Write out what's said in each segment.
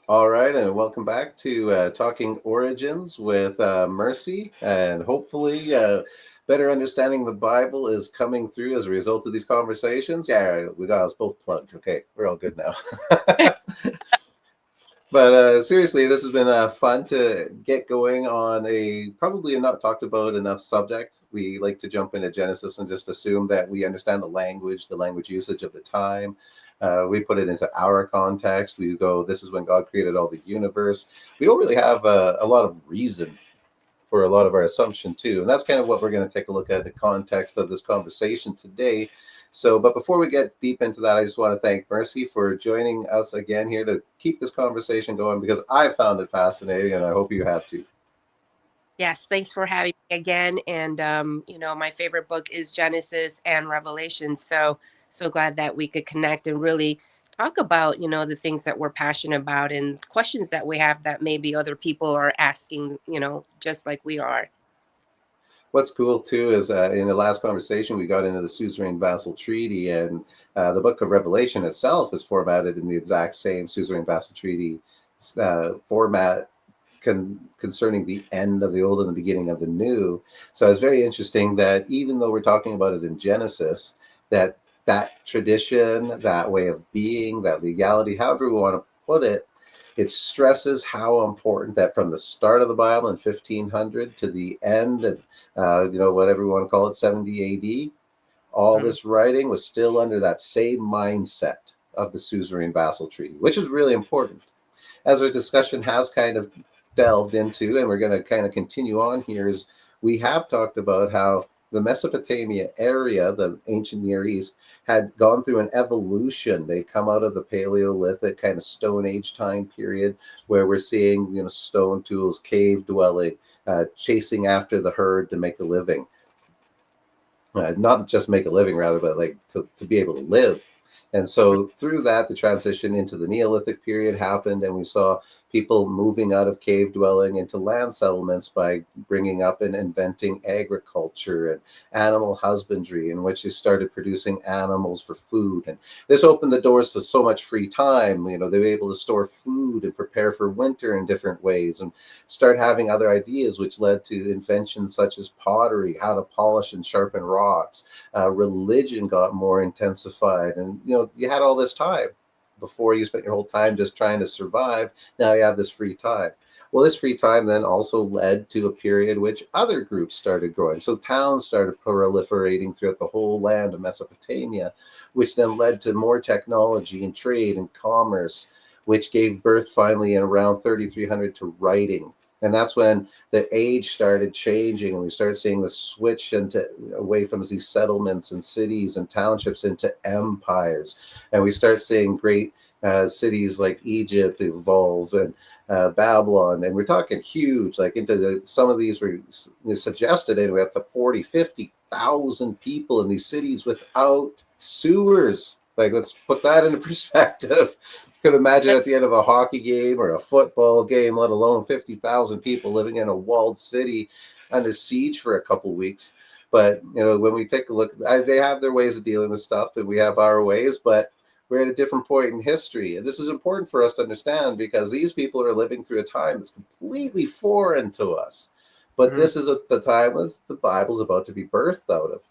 All right, and welcome back to Talking Origins with Mercy. And hopefully, better understanding the Bible is coming through as a result of these conversations. Yeah, we got us both plugged. Okay, we're all good now. But seriously, this has been fun to get going on a probably a not talked about enough subject. We like to jump into Genesis and just assume that we understand the language usage of the time. We put it into our context. We go, this is when God created all the universe. We don't really have a lot of reason for a lot of our assumption too. And that's kind of what we're going to take a look at the context of this conversation today. So, but before we get deep into that, I just want to thank Mercy for joining us again here to keep this conversation going because I found it fascinating and I hope you have too. Yes, thanks for having me again. And my favorite book is Genesis and Revelation. So glad that we could connect and really talk about, the things that we're passionate about and questions that we have that maybe other people are asking, just like we are. What's cool too is in the last conversation, we got into the suzerain vassal treaty, and the book of Revelation itself is formatted in the exact same suzerain vassal treaty format concerning the end of the old and the beginning of the new. So it's very interesting that even though we're talking about it in Genesis, that tradition, that way of being, that legality, however we want to put it, it stresses how important that from the start of the Bible in 1500 to the end, and whatever we want to call it, 70 AD, all Mhm. this writing was still under that same mindset of the suzerain vassal treaty, which is really important as our discussion has kind of delved into, and we're going to kind of continue on here, is we have talked about how the Mesopotamia area, the ancient Near East, had gone through an evolution. They come out of the Paleolithic kind of Stone Age time period, where we're seeing stone tools, cave dwelling, chasing after the herd to make a living, not just make a living rather, but like to be able to live. And so through that, the transition into the Neolithic period happened, and we saw people moving out of cave dwelling into land settlements by bringing up and inventing agriculture and animal husbandry, in which they started producing animals for food. And this opened the doors to so much free time. They were able to store food and prepare for winter in different ways and start having other ideas, which led to inventions such as pottery, how to polish and sharpen rocks. Religion got more intensified, and you had all this time. Before, you spent your whole time just trying to survive. Now you have this free time. Well, this free time then also led to a period which other groups started growing. So towns started proliferating throughout the whole land of Mesopotamia, which then led to more technology and trade and commerce, which gave birth finally in around 3300 to writing. And that's when the age started changing, and we started seeing the switch into away from these settlements and cities and townships into empires, and we start seeing great cities like Egypt evolve, and Babylon, and we're talking huge, like into some of these were suggested anyway, up to 40, 50,000 people in these cities without sewers. Like, let's put that into perspective. Could imagine at the end of a hockey game or a football game, let alone 50,000 people living in a walled city under siege for a couple weeks. But when we take a look, they have their ways of dealing with stuff, and we have our ways. But we're at a different point in history, and this is important for us to understand because these people are living through a time that's completely foreign to us. But Mhm. this is the time that the Bible's about to be birthed out of.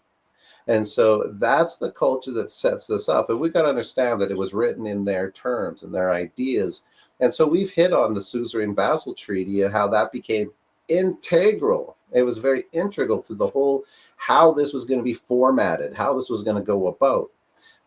And so that's the culture that sets this up. And we've got to understand that it was written in their terms and their ideas. And so we've hit on the Suzerain Vassal Treaty and how that became integral. It was very integral to the whole how this was going to be formatted, how this was going to go about.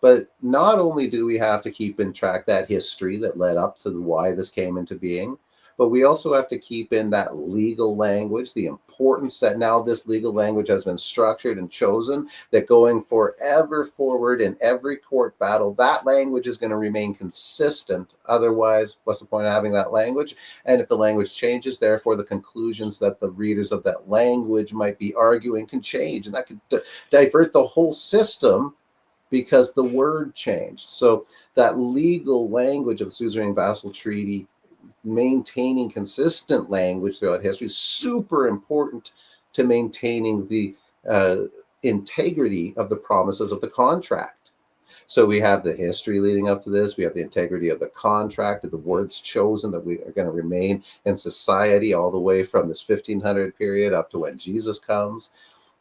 But not only do we have to keep in track that history that led up to why this came into being, but we also have to keep in that legal language, the importance that now this legal language has been structured and chosen, that going forever forward in every court battle, that language is going to remain consistent. Otherwise, what's the point of having that language? And if the language changes, therefore, the conclusions that the readers of that language might be arguing can change, and that could divert the whole system because the word changed. So that legal language of the suzerain vassal treaty, maintaining consistent language throughout history, is super important to maintaining the uh, integrity of the promises of the contract. So we have the history leading up to this. We have the integrity of the contract, of the words chosen that we are going to remain in society all the way from this 1500 period up to when Jesus comes.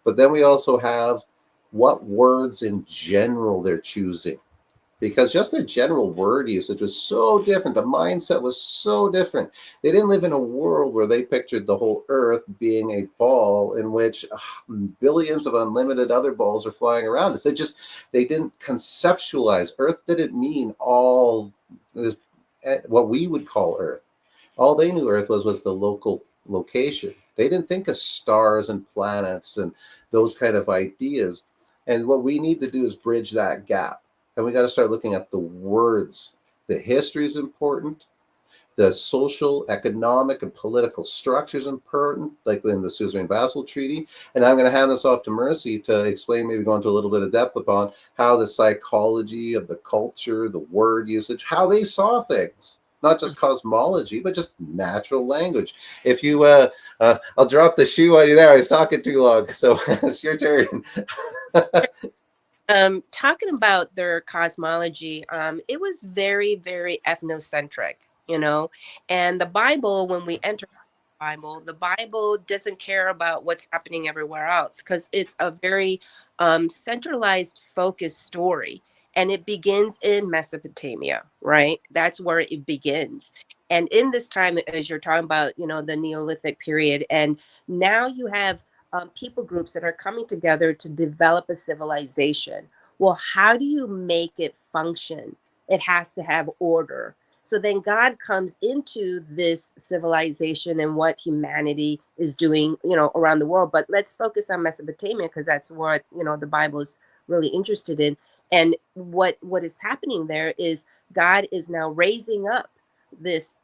But then we also have what words in general they're choosing, because just their general word usage was so different. The mindset was so different. They didn't live in a world where they pictured the whole earth being a ball in which billions of unlimited other balls are flying around it. They didn't conceptualize earth. Didn't mean all this, what we would call earth. All they knew earth was the local location. They didn't think of stars and planets and those kind of ideas. And what we need to do is bridge that gap, and we got to start looking at the words. The history is important. The social, economic, and political structure is important, like in the Suzerain Vassal Treaty. And I'm going to hand this off to Mercy to explain, maybe go into a little bit of depth upon how the psychology of the culture, the word usage, how they saw things. Not just cosmology, but just natural language. If you, I'll drop the shoe on you there. I was talking too long, so it's your turn. Talking about their cosmology, it was very, very ethnocentric, you know. And the Bible, when we enter the Bible doesn't care about what's happening everywhere else because it's a very centralized, focused story. And it begins in Mesopotamia, right? That's where it begins. And in this time, as you're talking about, you know, the Neolithic period, and now you have people groups that are coming together to develop a civilization. Well, how do you make it function? It has to have order. So then God comes into this civilization and what humanity is doing, you know, around the world. But let's focus on Mesopotamia because that's what, you know, the Bible is really interested in. And what is happening there is God is now raising up this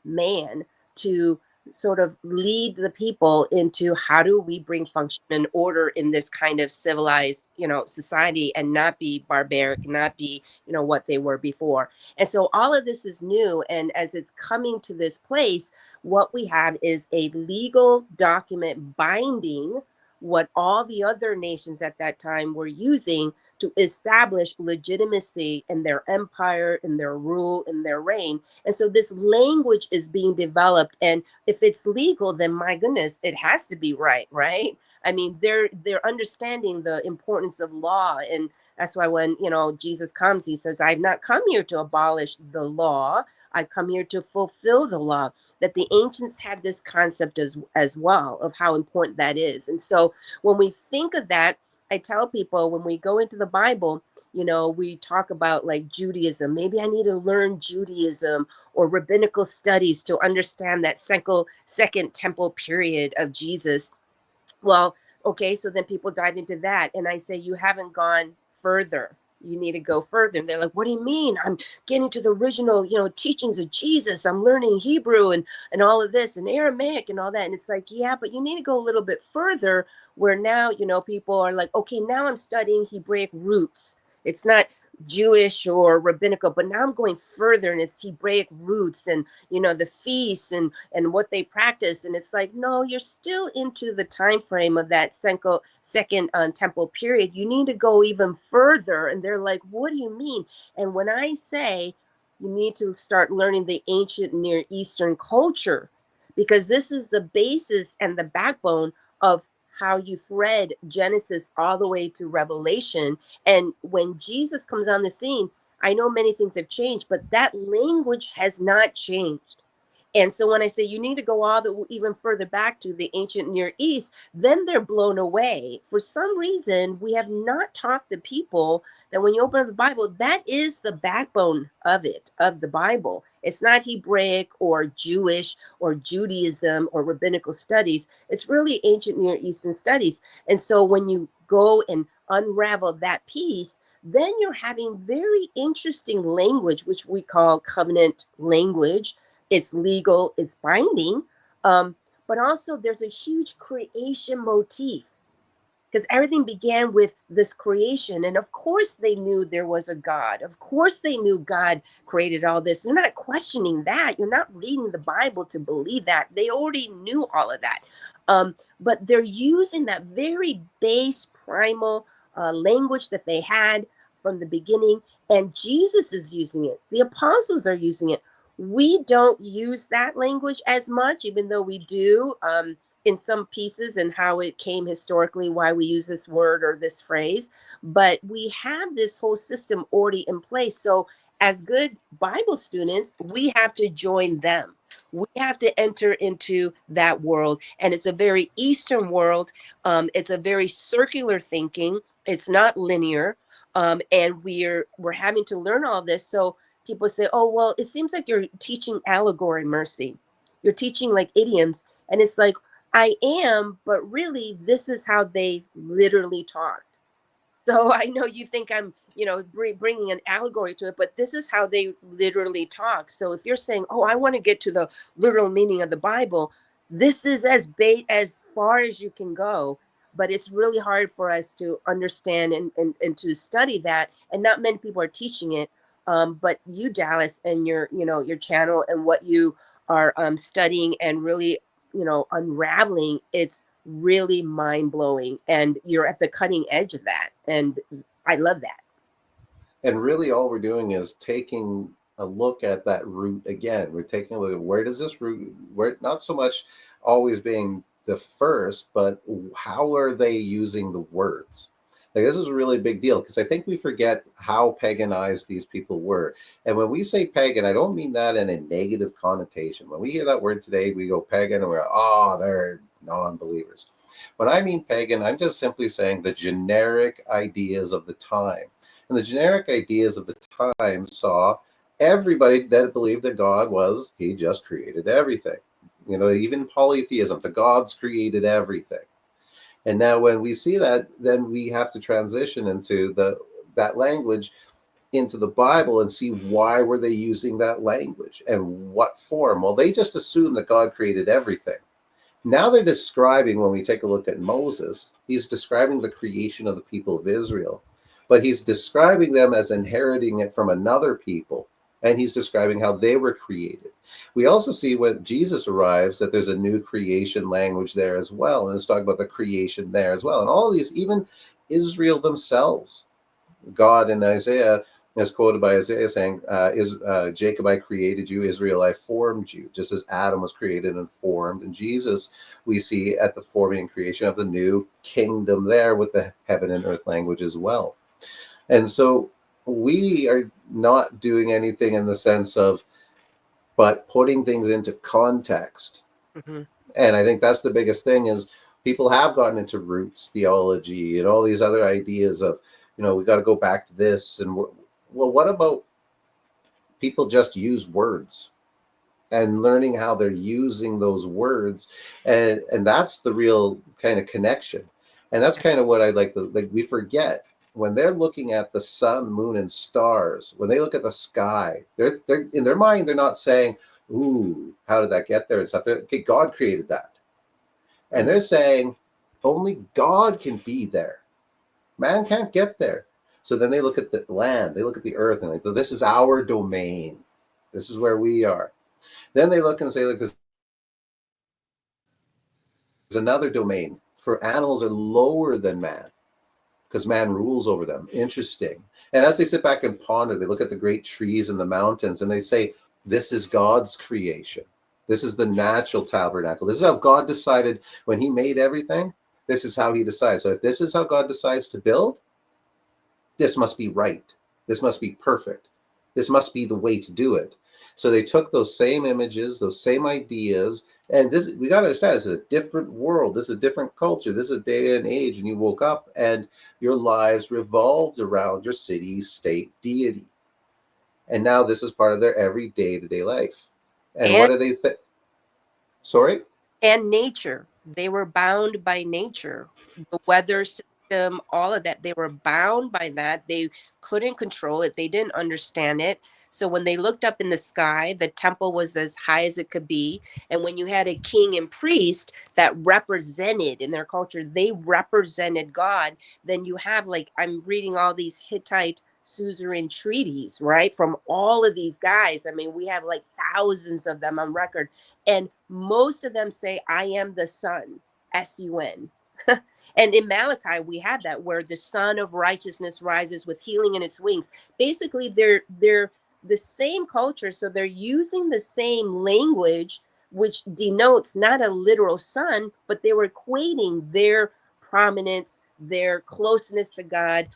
man to sort of lead the people into how do we bring function and order in this kind of civilized, you know, society and not be barbaric, not be, you know, what they were before. And so all of this is new. And as it's coming to this place, what we have is a legal document binding what all the other nations at that time were using to establish legitimacy in their empire, in their rule, in their reign. And so this language is being developed. And if it's legal, then my goodness, it has to be right, right? I mean, they're understanding the importance of law. And that's why when, you know, Jesus comes, he says, I've not come here to abolish the law. I've come here to fulfill the law. That the ancients had this concept as well of how important that is. And so when we think of that, I tell people when we go into the Bible, you know, we talk about like Judaism. Maybe I need to learn Judaism or rabbinical studies to understand that second temple period of Jesus. Well, okay, so then people dive into that. And I say, you haven't gone further. You need to go further. And they're like, what do you mean? I'm getting to the original, you know, teachings of Jesus. I'm learning Hebrew and all of this and Aramaic and all that. And it's like, yeah, but you need to go a little bit further where now, you know, people are like, okay, now I'm studying Hebraic roots. It's not Jewish or rabbinical, but now I'm going further and it's Hebraic roots and, you know, the feasts and what they practice. And it's like, no, you're still into the time frame of that second temple period. You need to go even further. And they're like, what do you mean? And when I say you need to start learning the ancient Near Eastern culture, because this is the basis and the backbone of how you thread Genesis all the way to Revelation. And when Jesus comes on the scene, I know many things have changed, but that language has not changed. And so when I say you need to go all the even further back to the ancient Near East, then they're blown away. For some reason, we have not taught the people that when you open up the Bible, that is the backbone of it, of the Bible. It's not Hebraic or Jewish or Judaism or rabbinical studies. It's really ancient Near Eastern studies. And so when you go and unravel that piece, then you're having very interesting language, which we call covenant language. It's legal, it's binding, but also there's a huge creation motif because everything began with this creation. And of course, they knew there was a God. Of course, they knew God created all this. They're not questioning that. You're not reading the Bible to believe that. They already knew all of that. But they're using that very base primal language that they had from the beginning, and Jesus is using it. The apostles are using it. We don't use that language as much, even though we do in some pieces and how it came historically, why we use this word or this phrase. But we have this whole system already in place. So, as good Bible students, we have to join them. We have to enter into that world. And it's a very Eastern world. It's a very circular thinking. It's not linear. And we're having to learn all this. So people say, oh, well, it seems like you're teaching allegory, Mercy. You're teaching like idioms. And it's like, I am, but really, this is how they literally talked. So I know you think I'm, bringing an allegory to it, but this is how they literally talk. So if you're saying, "Oh, I want to get to the literal meaning of the Bible," this is as far as you can go. But it's really hard for us to understand and to study that, and not many people are teaching it. But you, Dallas, and your channel and what you are studying and really unraveling, it's really mind blowing, and you're at the cutting edge of that, and I love that. And really, all we're doing is taking a look at that root again. We're taking a look at where does this root, where not so much always being the first, but how are they using the words? Like, this is a really big deal because I think we forget how paganized these people were. And when we say pagan, I don't mean that in a negative connotation. When we hear that word today, we go pagan and we're, oh, they're non believers. When I mean pagan, I'm just simply saying the generic ideas of the time. And the generic ideas of the time saw everybody that believed that God was, he just created everything. Even polytheism, the gods created everything. And now when we see that, then we have to transition into that language into the Bible and see why were they using that language and what form. Well, they just assumed that God created everything. Now they're describing, when we take a look at Moses, he's describing the creation of the people of Israel, but he's describing them as inheriting it from another people, and he's describing how they were created. We also see when Jesus arrives that there's a new creation language there as well, and it's talking about the creation there as well. And all of these, even Israel themselves, God in Isaiah is quoted by Isaiah saying, Jacob, I created you, Israel, I formed you, just as Adam was created and formed. And Jesus, we see at the forming and creation of the new kingdom there with the heaven and earth language as well. And so we are not doing anything in the sense of, but putting things into context. Mm-hmm. And I think that's the biggest thing is people have gotten into roots theology and all these other ideas of, we got to go back to this. And well, what about people just use words and learning how they're using those words? And that's the real kind of connection. And that's kind of what I'd like we forget when they're looking at the sun, moon, and stars, when they look at the sky, they're in their mind, they're not saying, ooh, how did that get there and stuff. Okay, God created that. And they're saying only God can be there. Man can't get there. So then they look at the land, they look at the earth, and like, this is our domain. This is where we are. Then they look and say, look, there's another domain for animals are lower than man because man rules over them. Interesting. And as they sit back and ponder, they look at the great trees and the mountains and they say, this is God's creation. This is the natural tabernacle. This is how God decided when he made everything. This is how he decides. So if this is how God decides to build, this must be right. This must be perfect. This must be the way to do it. So they took those same images, those same ideas, and this, we got to understand, this is a different world. This is a different culture. This is a day and age, and you woke up and your lives revolved around your city, state, deity. And now this is part of their every day-to-day life. And and what do they think? Sorry? and nature, they were bound by nature, the weather system, all of that, they were bound by that. They couldn't control it, they didn't understand it. So when they looked up in the sky, the temple was as high as it could be. And when you had a king and priest that represented in their culture, they represented God. Then you have, like, I'm reading all these Hittite suzerain treaties, right, from all of these guys. I mean, we have like thousands of them on record, and most of them say, I am the sun, sun. And in Malachi, we have that where the Son of Righteousness rises with healing in its wings. Basically, they're the same culture, so they're using the same language, which denotes not a literal son, but they were equating their prominence, their closeness to God,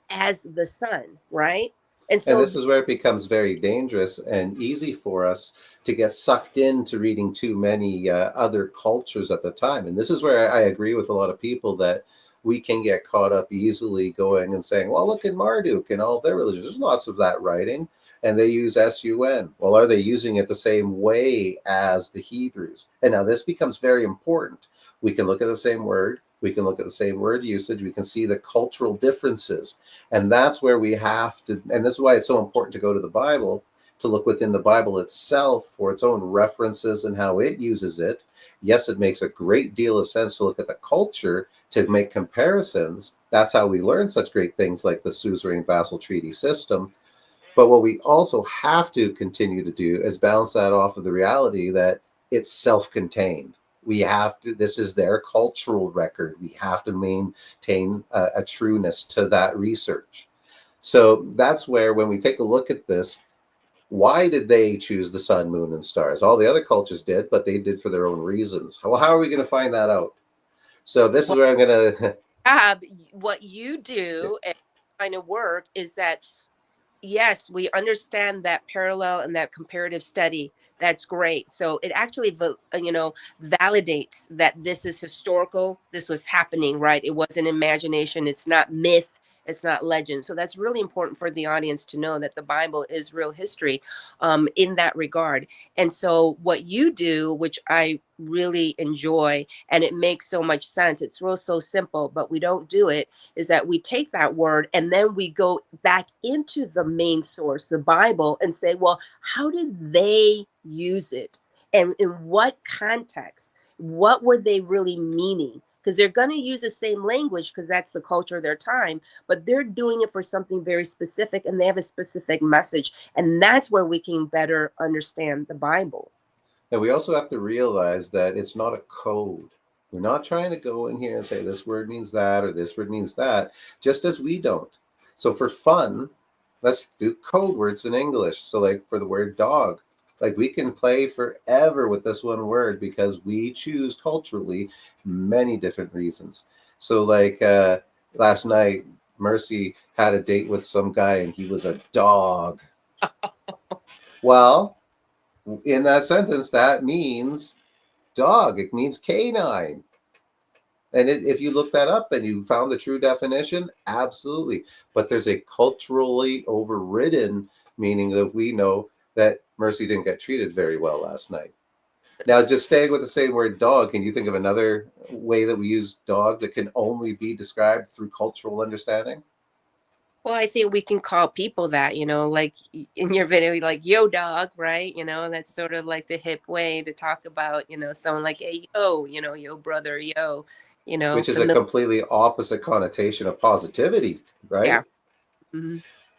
as the son, right? And And so, this is where it becomes very dangerous and easy for us to get sucked into reading too many other cultures at the time. And this is where I agree with a lot of people that we can get caught up easily going and saying, well, look at Marduk and all of their religions. There's lots of that writing. And they use sun. Well, are they using it the same way as the Hebrews? And now this becomes very important. We can look at the same word. We can look at the same word usage. We can see the cultural differences. And that's where we have to, and this is why it's so important to go to the Bible, to look within the Bible itself for its own references and how it uses it. Yes, it makes a great deal of sense to look at the culture to make comparisons. That's how we learn such great things like the suzerain vassal treaty system. But what we also have to continue to do is balance that off of the reality that it's self-contained. We have to, this is their cultural record. We have to maintain a trueness to that research. So that's where, when we take a look at this, why did they choose the sun, moon, and stars? All the other cultures did, but they did for their own reasons. Well, how are we going to find that out? So this is well, where I'm going to. what you do and kind of work is that, yes, we understand that parallel and that comparative study. That's great. So it actually, validates that this is historical. This was happening, right? It wasn't imagination. It's not myth. It's not legend. So that's really important for the audience to know that the Bible is real history, in that regard. And so what you do, which I really enjoy, and it makes so much sense. It's real so simple, but we don't do it, is that we take that word and then we go back into the main source, the Bible, and say, well, how did they use it? And in what context? What were they really meaning? Because they're going to use the same language because that's the culture of their time, but they're doing it for something very specific and they have a specific message. And that's where we can better understand the Bible. And we also have to realize that it's not a code. We're not trying to go in here and say this word means that or this word means that, just as we don't. So for fun, let's do code words in English. So like for the word dog, like we can play forever with this one word because we choose culturally many different reasons. So like last night, Mercy had a date with some guy and he was a dog. Well, in that sentence, that means dog. It means canine. And if you look that up and you found the true definition, absolutely. But there's a culturally overridden meaning that we know that Mercy didn't get treated very well last night. Now, just staying with the same word dog, can you think of another way that we use dog that can only be described through cultural understanding? Well, I think we can call people that, like in your video, like yo dog, right? That's sort of like the hip way to talk about, someone like, hey, yo, yo brother, yo, Which is a familiar. completely opposite connotation of positivity, Yeah. right? Hmm.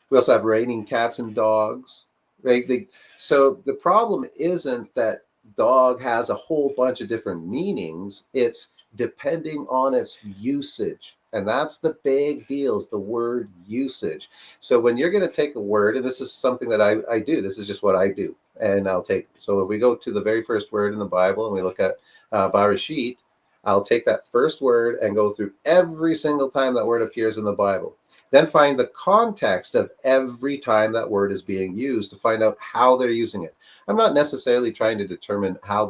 We also have raining cats and dogs, right? So the problem isn't that dog has a whole bunch of different meanings. It's depending on its usage. And that's the big deal, is the word usage. So when you're going to take a word, and this is something that I do, this is just what I do. And I'll take, so if we go to the very first word in the Bible and we look at Barashit, I'll take that first word and go through every single time that word appears in the Bible. Then find the context of every time that word is being used to find out how they're using it. I'm not necessarily trying to determine how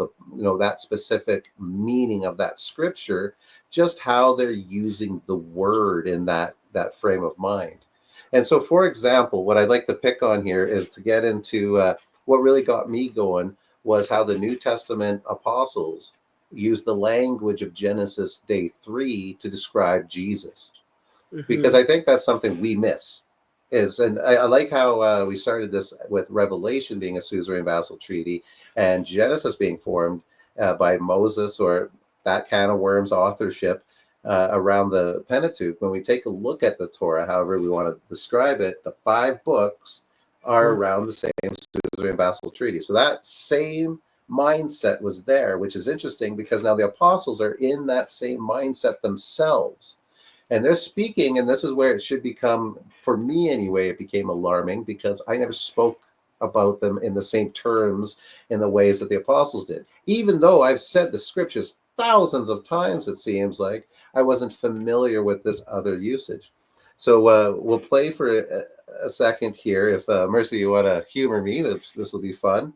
that specific meaning of that scripture, just how they're using the word in that frame of mind. And so, for example, what I'd like to pick on here is to get into what really got me going was how the New Testament apostles used the language of Genesis day 3 to describe Jesus, because Hmm. I think that's something we miss. And I like how we started this with Revelation being a suzerain vassal treaty and Genesis being formed by Moses, or that can of worms authorship around the Pentateuch. When we take a look at the Torah, however we want to describe it, the 5 books are around the same suzerain vassal treaty. So that same mindset was there, which is interesting because now the apostles are in that same mindset themselves. And they're speaking, and this is where it should become, for me anyway, it became alarming because I never spoke about them in the same terms in the ways that the apostles did. Even though I've said the scriptures thousands of times, it seems like I wasn't familiar with this other usage. So we'll play for a second here. If Mercy, you want to humor me, this will be fun.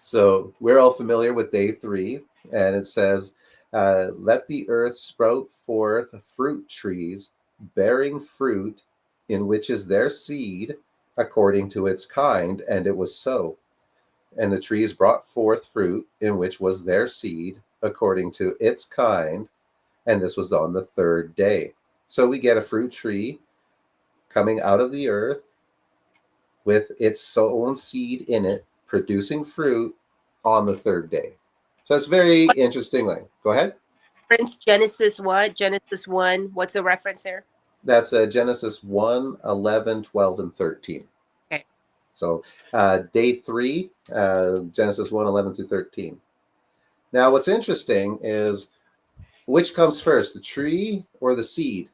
So we're all familiar with day 3, and it says, let the earth sprout forth fruit trees, bearing fruit, in which is their seed, according to its kind. And it was so. And the trees brought forth fruit, in which was their seed, according to its kind. And this was on the 3rd day. So we get a fruit tree coming out of the earth with its own seed in it, producing fruit on the 3rd day. So that's very interesting. Go ahead. Reference Genesis what? Genesis 1. What's the reference there? That's Genesis 1, 11, 12, and 13. Okay. So day 3, Genesis 1, 11 through 13. Now, what's interesting is which comes first, the tree or the seed?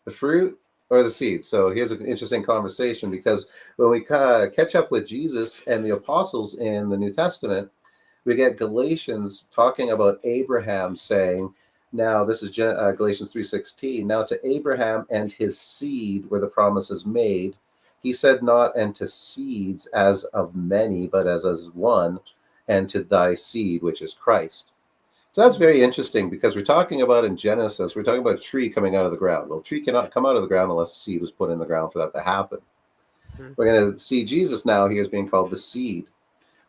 The fruit or the seed? So here's an interesting conversation, because when we catch up with Jesus and the apostles in the New Testament, we get Galatians talking about Abraham saying, now this is Galatians 3:16, now to Abraham and his seed were the promises made. He said not and to seeds as of many, but as one, and to thy seed, which is Christ. So that's very interesting, because we're talking about in Genesis, we're talking about a tree coming out of the ground. Well, a tree cannot come out of the ground unless a seed was put in the ground for that to happen. We're going to see Jesus now here as being called the seed.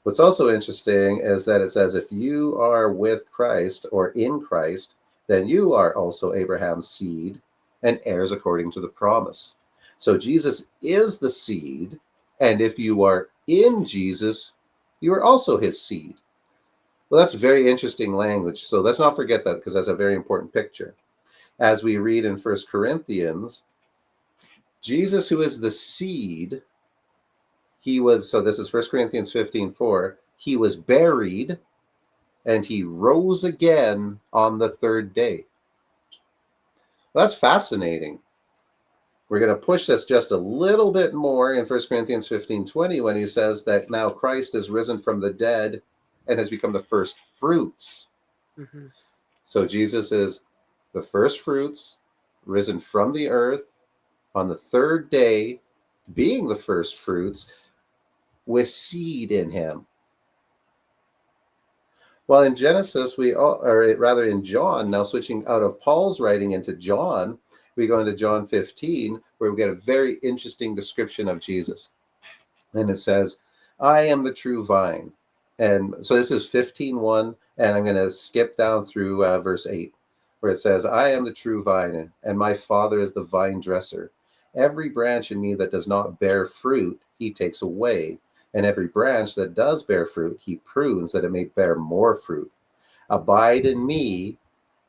What's also interesting is that it says, if you are with Christ or in Christ, then you are also Abraham's seed and heirs according to the promise. So Jesus is the seed, and if you are in Jesus, you are also his seed. Well, that's very interesting language. So let's not forget that, because that's a very important picture. As we read in 1 Corinthians, Jesus, who is the seed, he was, so this is 1 Corinthians 15:4, he was buried and he rose again on the 3rd day. Well, that's fascinating. We're going to push this just a little bit more in 1 Corinthians 15:20 when he says that now Christ is risen from the dead and has become the first fruits. Mm-hmm. So Jesus is the first fruits, risen from the earth on the 3rd day, being the first fruits with seed in him. Well, in Genesis, or rather in John, now switching out of Paul's writing into John, we go into John 15, where we get a very interesting description of Jesus. And it says, I am the true vine. And so this is 15:1, and I'm going to skip down through verse 8, where it says, I am the true vine, and my Father is the vine dresser. Every branch in me that does not bear fruit, he takes away. And every branch that does bear fruit, he prunes that it may bear more fruit. Abide in me,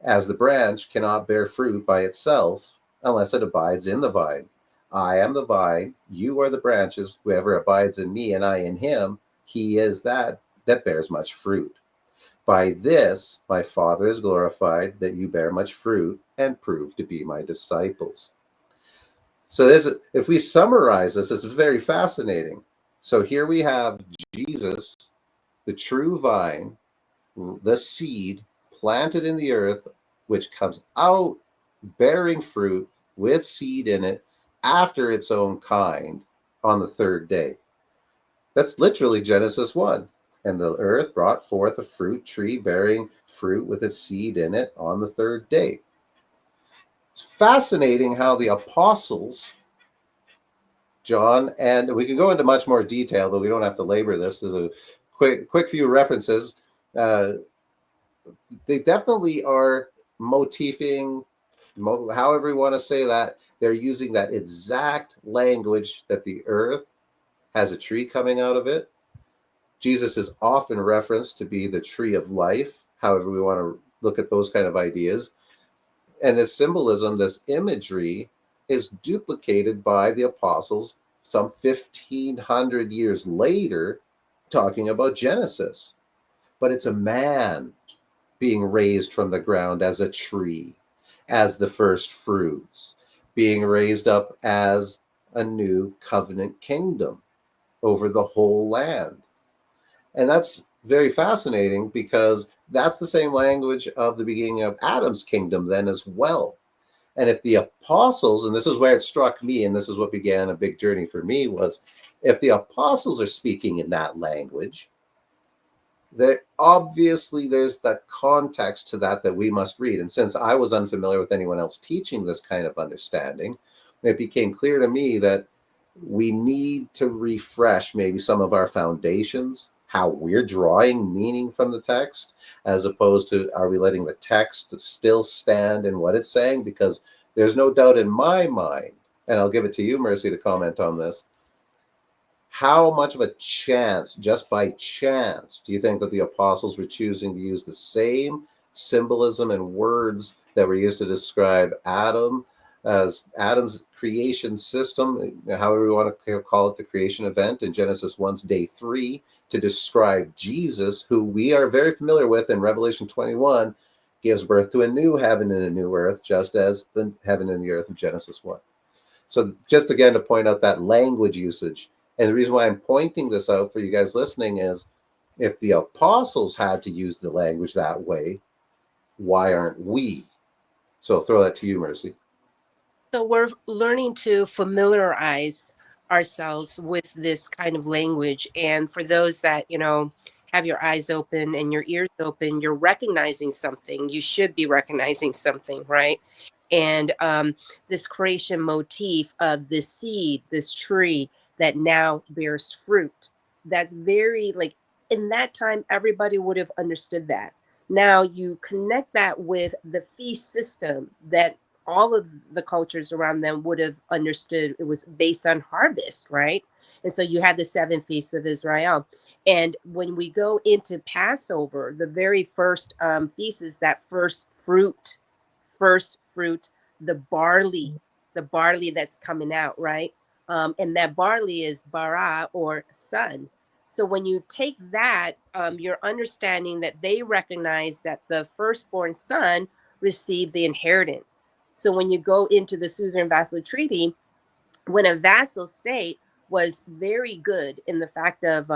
as the branch cannot bear fruit by itself unless it abides in the vine. I am the vine, you are the branches. Whoever abides in me and I in him, he is that bears much fruit. By this my Father is glorified, that you bear much fruit and prove to be my disciples. So if we summarize this, it's very fascinating. So here we have Jesus, the true vine, the seed planted in the earth, which comes out bearing fruit with seed in it after its own kind on the 3rd day. That's literally Genesis 1. And the earth brought forth a fruit tree bearing fruit with its seed in it on the 3rd day. It's fascinating how the apostles, John, and we can go into much more detail, but we don't have to labor this. There's a quick few references. They definitely are motifing, however you want to say that. They're using that exact language, that the earth has a tree coming out of it. Jesus is often referenced to be the tree of life, however we want to look at those kind of ideas. And this symbolism, this imagery, is duplicated by the apostles some 1,500 years later talking about Genesis, but it's a man being raised from the ground as a tree, as the first fruits, being raised up as a new covenant kingdom over the whole land. And that's very fascinating because that's the same language of the beginning of Adam's kingdom, then, as well. And if the apostles, and this is where it struck me, and this is what began a big journey for me, was if the apostles are speaking in that language, there obviously there's that context to that we must read. And since I was unfamiliar with anyone else teaching this kind of understanding, it became clear to me that we need to refresh maybe some of our foundations, how we're drawing meaning from the text, as opposed to are we letting the text still stand in what it's saying? Because there's no doubt in my mind, and I'll give it to you, Mercy, to comment on this. How much of a chance, just by chance, do you think that the apostles were choosing to use the same symbolism and words that were used to describe Adam as Adam's creation system, however we want to call it, the creation event in Genesis 1's day 3, to describe Jesus, who we are very familiar with in Revelation 21, gives birth to a new heaven and a new earth, just as the heaven and the earth of Genesis 1. So just again to point out that language usage. And the reason why I'm pointing this out for you guys listening is if the apostles had to use the language that way, why aren't we? So I'll throw that to you, Mercy. So we're learning to familiarize ourselves with this kind of language. And for those that, have your eyes open and your ears open, you're recognizing something. You should be recognizing something, right? And this creation motif of this seed, this tree that now bears fruit, that's very like in that time, everybody would have understood that. Now you connect that with the feast system that all of the cultures around them would have understood it was based on harvest, right? And so you had the seven feasts of Israel. And when we go into Passover, the very first feast is that first fruit, the barley that's coming out, right? And that barley is bara or sun. So when you take that, you're understanding that they recognize that the firstborn son received the inheritance. So when you go into the Suzerain Vassal Treaty, when a vassal state was very good in the fact of,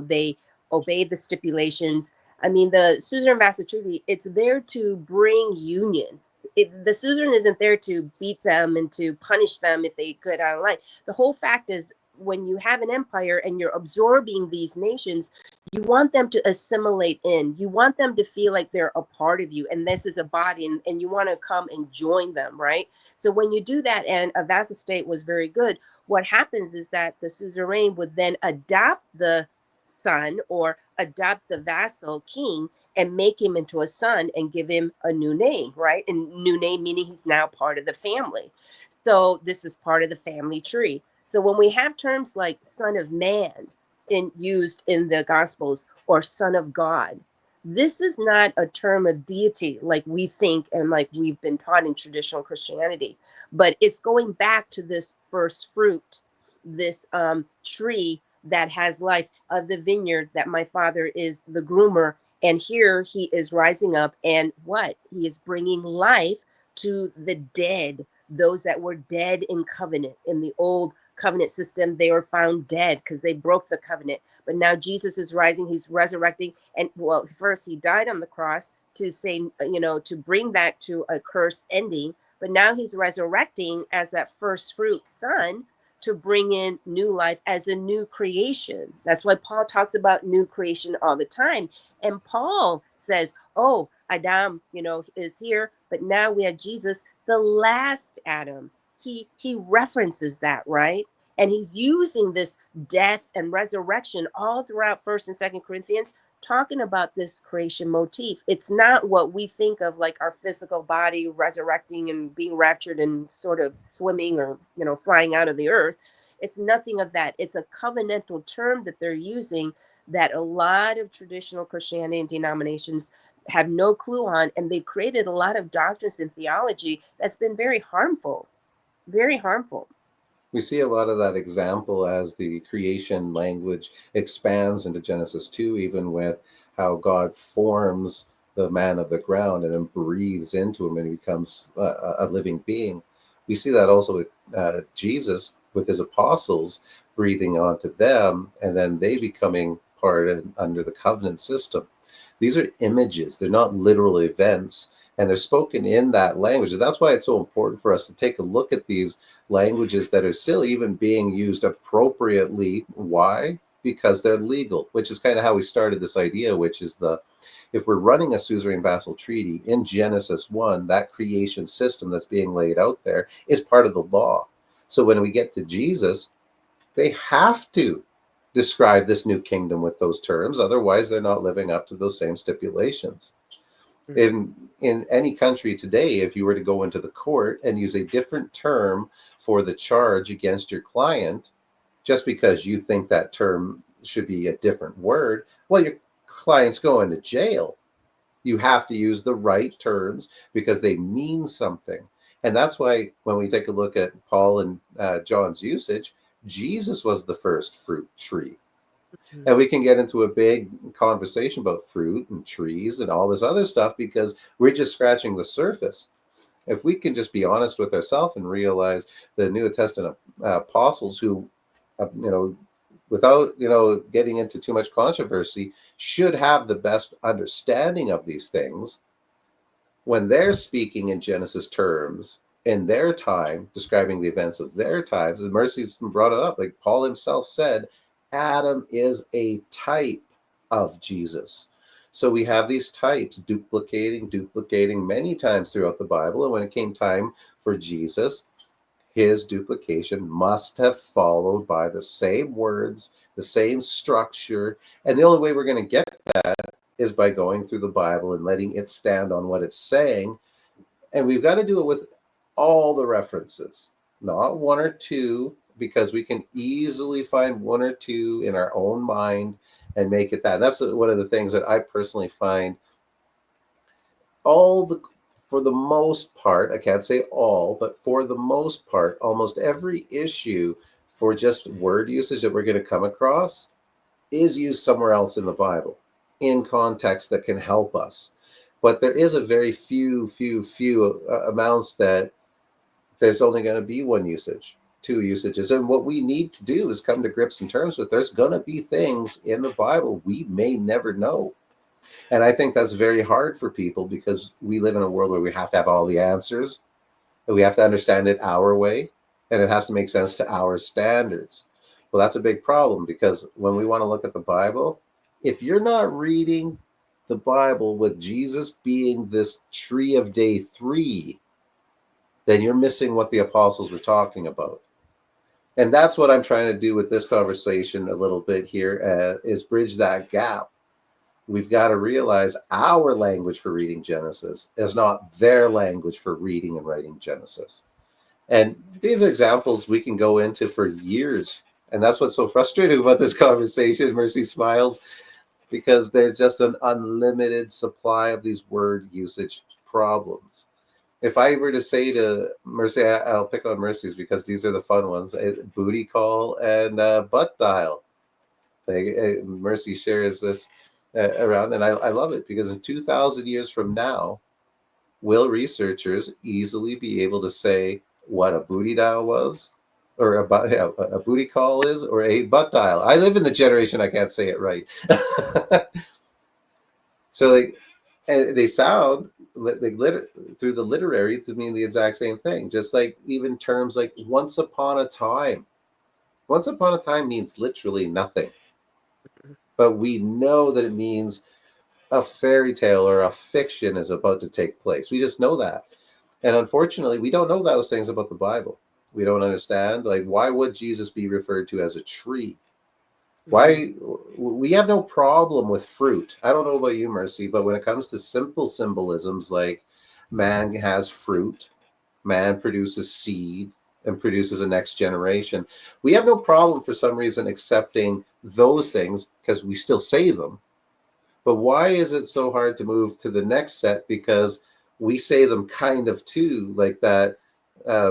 they obeyed the stipulations. I mean, the Suzerain Vassal Treaty, it's there to bring union. The suzerain isn't there to beat them and to punish them if they get out of line. The whole fact is when you have an empire and you're absorbing these nations, you want them to assimilate in. You want them to feel like they're a part of you and this is a body, and you want to come and join them, right? So when you do that, and a vassal state was very good, what happens is that the suzerain would then adopt the son or adopt the vassal king and make him into a son and give him a new name, right? And new name meaning he's now part of the family. So this is part of the family tree. So when we have terms like son of man used in the gospels or son of God, this is not a term of deity like we think and like we've been taught in traditional Christianity, but it's going back to this first fruit, this tree that has life of the vineyard that my father is the groomer. And here he is rising up, and what? He is bringing life to the dead, those that were dead in covenant. In the old covenant system, they were found dead because they broke the covenant. But now Jesus is rising, he's resurrecting. And well, first he died on the cross to say, to bring that to a curse ending. But now he's resurrecting as that first fruit son to bring in new life as a new creation. That's why Paul talks about new creation all the time. And Paul says, oh, Adam, is here, but now we have Jesus, the last Adam. He references that, right? And he's using this death and resurrection all throughout First and Second Corinthians, talking about this creation motif. It's not what we think of like our physical body resurrecting and being raptured and sort of swimming or flying out of the earth. It's nothing of that. It's a covenantal term that they're using that a lot of traditional Christianity and denominations have no clue on, and they've created a lot of doctrines and theology that's been very harmful, very harmful. We see a lot of that example as the creation language expands into Genesis 2, even with how God forms the man of the ground and then breathes into him and he becomes a living being. We see that also with Jesus, with his apostles breathing onto them and then they becoming part of, under the covenant system. These are images, they're not literal events, and they're spoken in that language. And that's why it's so important for us to take a look at these languages that are still even being used appropriately. Why? Because they're legal, which is kind of how we started this idea, which is the if we're running a suzerain vassal treaty in Genesis 1, that creation system that's being laid out there is part of the law. So when we get to Jesus, they have to describe this new kingdom with those terms. Otherwise, they're not living up to those same stipulations. In any country today, if you were to go into the court and use a different term for the charge against your client, just because you think that term should be a different word, well, your client's going to jail. You have to use the right terms because they mean something. And that's why when we take a look at Paul and John's usage, Jesus was the first fruit tree. Mhm. And we can get into a big conversation about fruit and trees and all this other stuff because we're just scratching the surface. If we can just be honest with ourselves and realize the New Testament apostles who, without getting into too much controversy, should have the best understanding of these things when they're speaking in Genesis terms in their time, describing the events of their times. And Mercy's brought it up, like Paul himself said, Adam is a type of Jesus. So we have these types duplicating many times throughout the Bible. And when it came time for Jesus, his duplication must have followed by the same words, the same structure. And the only way we're going to get that is by going through the Bible and letting it stand on what it's saying. And we've got to do it with all the references, not one or two, because we can easily find one or two in our own mind and make it that. And that's one of the things that I personally find all the for the most part, I can't say all, but for the most part, almost every issue for just word usage that we're going to come across is used somewhere else in the Bible in context that can help us. But there is a very few amounts that there's only going to be one usage, two usages. And what we need to do is come to grips and terms with there's going to be things in the Bible we may never know. And I think that's very hard for people because we live in a world where we have to have all the answers and we have to understand it our way and it has to make sense to our standards. Well, that's a big problem because when we want to look at the Bible, if you're not reading the Bible with Jesus being this tree of day 3, then you're missing what the apostles were talking about. And that's what I'm trying to do with this conversation a little bit here, is bridge that gap. We've got to realize our language for reading Genesis is not their language for reading and writing Genesis. And these examples we can go into for years. And that's what's so frustrating about this conversation. Mercy smiles because there's just an unlimited supply of these word usage problems. If I were to say to Mercy, I'll pick on Mercy's because these are the fun ones: booty call and butt dial. Like, Mercy shares this around, and I love it because in 2,000 years from now, will researchers easily be able to say what a booty dial was, or a booty call is, or a butt dial? I live in the generation I can't say it right. So they sound through the literary to mean the exact same thing. Just like even terms like once upon a time. Once upon a time means literally nothing, but we know that it means a fairy tale or a fiction is about to take place. We just know that. And unfortunately, we don't know those things about the Bible. We don't understand. Like, why would Jesus be referred to as a tree? Mhm. Why? We have no problem with fruit. I don't know about you, Mercy, but when it comes to simple symbolisms like man has fruit, man produces seed, and produces a next generation, we have no problem for some reason accepting those things because we still say them. But why is it so hard to move to the next set? Because we say them kind of too, like that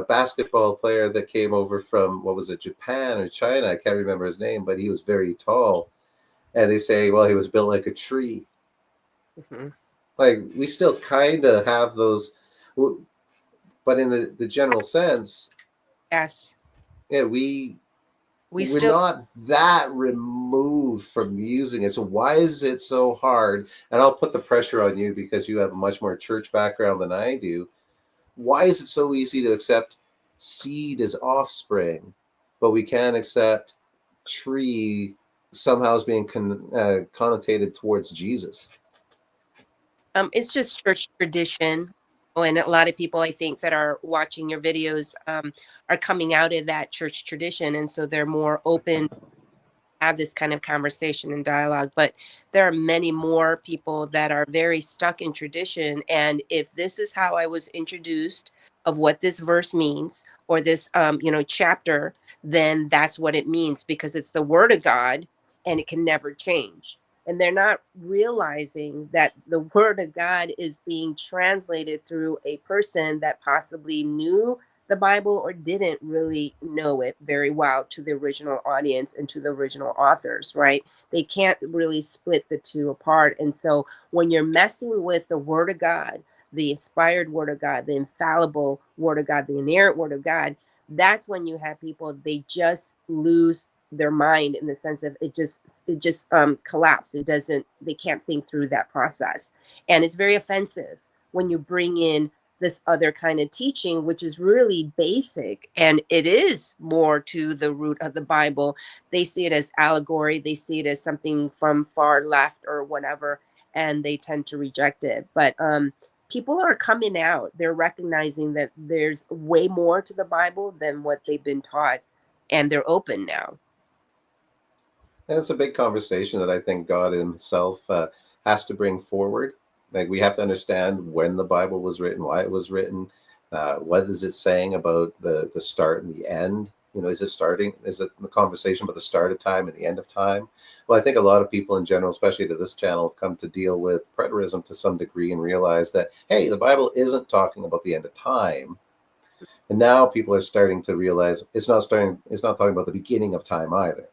basketball player that came over from, what was it, Japan or China? I can't remember his name, but he was very tall. And they say, well, he was built like a tree. Mhm. Like, we still kind of have those, but in the general sense, Yes, yeah, we we're still. not that removed from using it. So why is it so hard? And I'll put the pressure on you because you have a much more church background than I do. Why is it so easy to accept seed as offspring, but we can't accept tree somehow as being connotated towards Jesus? It's just church tradition. Oh, and a lot of people I think that are watching your videos are coming out of that church tradition, and so they're more open, have this kind of conversation and dialogue. But there are many more people that are very stuck in tradition. And if this is how I was introduced of what this verse means, or this chapter, then that's what it means, because it's the word of God and it can never change. And they're not realizing that the word of God is being translated through a person that possibly knew the Bible or didn't really know it very well, to the original audience and to the original authors, right? They can't really split the two apart. And so when you're messing with the Word of God, the inspired Word of God, the infallible Word of God, the inerrant Word of God, that's when you have people, they just lose their mind, in the sense of it just collapse. It doesn't, they can't think through that process. And it's very offensive when you bring in this other kind of teaching, which is really basic, and it is more to the root of the Bible. They see it as allegory, they see it as something from far left or whatever, and they tend to reject it. But people are coming out, they're recognizing that there's way more to the Bible than what they've been taught, and they're open now. And it's a big conversation that I think God Himself has to bring forward. Like, we have to understand when the Bible was written, why it was written, what is it saying about the start and the end. You know, is it starting? Is it the conversation about the start of time and the end of time? Well, I think a lot of people in general, especially to this channel, have come to deal with preterism to some degree and realize that, hey, the Bible isn't talking about the end of time. And now people are starting to realize it's not starting. It's not talking about the beginning of time either.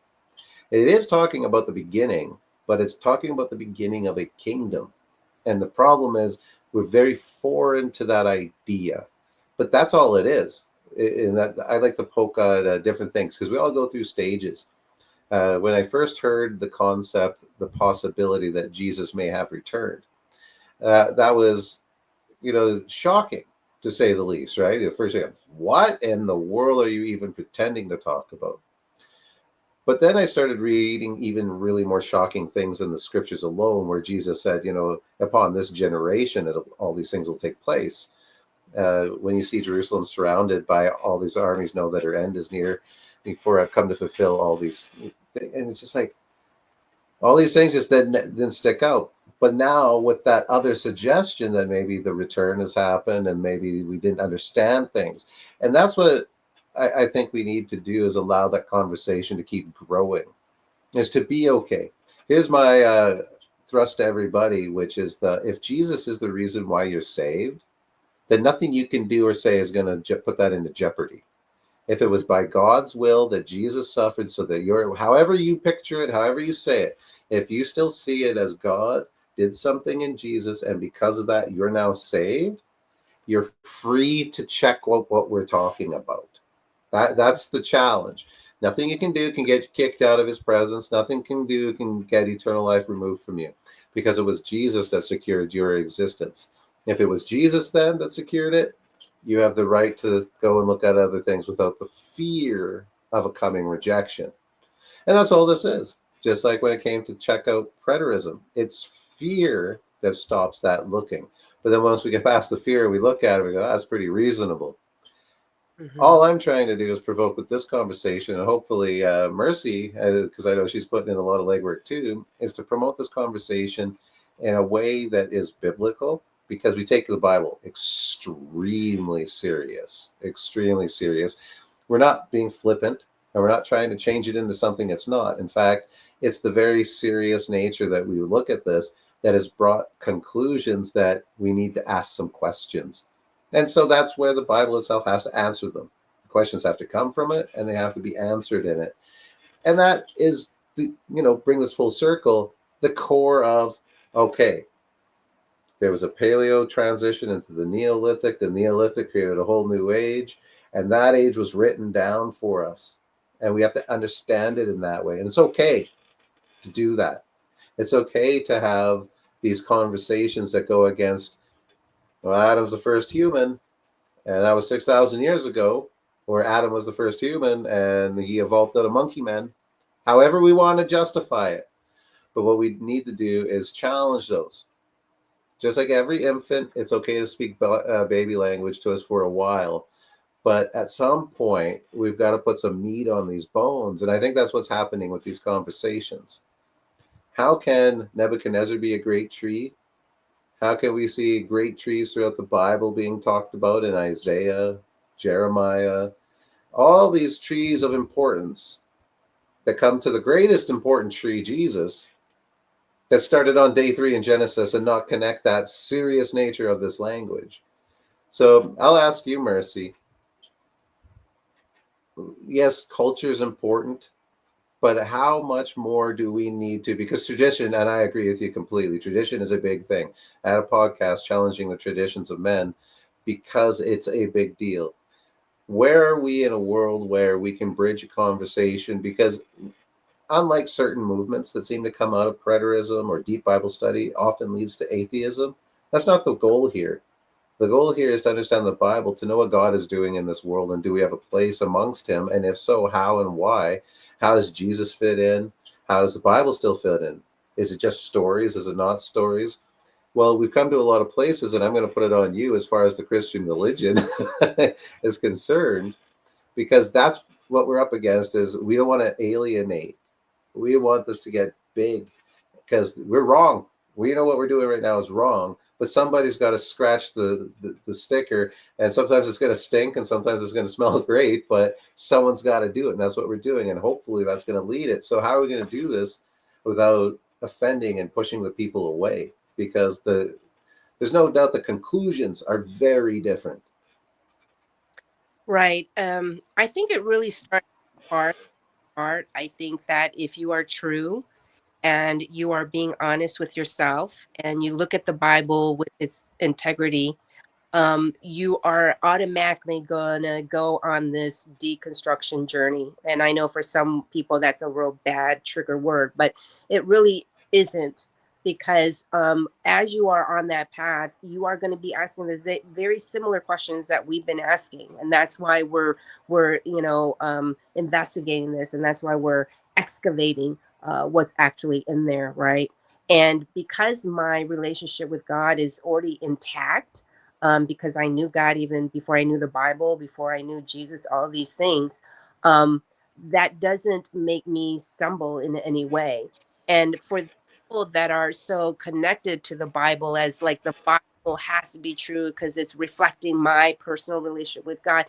It is talking about the beginning, but it's talking about the beginning of a kingdom. And the problem is we're very foreign to that idea. But that's all it is. In that, I like to poke at different things because we all go through stages. When I first heard the concept, the possibility that Jesus may have returned, that was, shocking to say the least, right? The first thing, what in the world are you even pretending to talk about? But then I started reading even really more shocking things in the scriptures alone, where Jesus said, upon this generation, all these things will take place. When you see Jerusalem surrounded by all these armies, know that her end is near. Before I've come to fulfill all these things. And it's just like, all these things just didn't stick out. But now with that other suggestion that maybe the return has happened and maybe we didn't understand things. And that's what I think we need to do, is allow that conversation to keep growing, is to be okay. Here's my thrust to everybody, which is if Jesus is the reason why you're saved, then nothing you can do or say is going to put that into jeopardy. If it was by God's will that Jesus suffered so that you're, however you picture it, however you say it, if you still see it as God did something in Jesus and because of that you're now saved, you're free to check what we're talking about. That's the challenge. Nothing you can do can get you kicked out of his presence. Nothing can do can get eternal life removed from you, because it was Jesus that secured your existence. If it was Jesus then that secured it, you have the right to go and look at other things without the fear of a coming rejection. And that's all this is. Just like when it came to check out preterism, it's fear that stops that looking. But then once we get past the fear, we look at it, we go, that's pretty reasonable. Mhm. All I'm trying to do is provoke with this conversation, and hopefully Mercy, because I know she's putting in a lot of legwork too, is to promote this conversation in a way that is biblical, because we take the Bible extremely serious, extremely serious. We're not being flippant, and we're not trying to change it into something it's not. In fact, it's the very serious nature that we look at this that has brought conclusions that we need to ask some questions. And so that's where the Bible itself has to answer them. The questions have to come from it, and they have to be answered in it. And that is bring this full circle, the core of, okay, there was a paleo transition into the Neolithic. The Neolithic created a whole new age, and that age was written down for us. And we have to understand it in that way. And it's okay to do that. It's okay to have these conversations that go against, well, Adam's the first human, and that was 6,000 years ago, or Adam was the first human and he evolved out of monkey men. However, we want to justify it. But what we need to do is challenge those. Just like every infant, it's okay to speak baby language to us for a while. But at some point, we've got to put some meat on these bones. And I think that's what's happening with these conversations. How can Nebuchadnezzar be a great tree? How can we see great trees throughout the Bible being talked about in Isaiah, Jeremiah, all these trees of importance that come to the greatest important tree, Jesus, that started on day 3 in Genesis, and not connect that serious nature of this language? So I'll ask you, Mercy. Yes, culture is important, but how much more do we need to? Because tradition, and I agree with you completely, tradition is a big thing. I had a podcast challenging the traditions of men because it's a big deal. Where are we in a world where we can bridge a conversation? Because unlike certain movements that seem to come out of preterism or deep Bible study, often leads to atheism, that's not the goal here. The goal here is to understand the Bible, to know what God is doing in this world, and do we have a place amongst Him? And if so, how and why? How does Jesus fit in? How does the Bible still fit in? Is it just stories? Is it not stories? Well, we've come to a lot of places, and I'm going to put it on you as far as the Christian religion is concerned, because that's what we're up against. Is we don't want to alienate. We want this to get big because we're wrong. We know what we're doing right now is wrong, but somebody's got to scratch the sticker, and sometimes it's going to stink and sometimes it's going to smell great, but someone's got to do it, and that's what we're doing, and hopefully that's going to lead it. So how are we going to do this without offending and pushing the people away? Because there's no doubt the conclusions are very different. Right. I think it really starts with heart. I think that if you are true and you are being honest with yourself and you look at the Bible with its integrity, you are automatically gonna go on this deconstruction journey. And I know for some people that's a real bad trigger word, but it really isn't, because as you are on that path, you are going to be asking the very similar questions that we've been asking, and that's why we're investigating this, and that's why we're excavating what's actually in there, right? And because my relationship with God is already intact, because I knew God even before I knew the Bible, before I knew Jesus, all of these things. Um, that doesn't make me stumble in any way. And for people that are so connected to the Bible, as like the Bible has to be true because it's reflecting my personal relationship with God,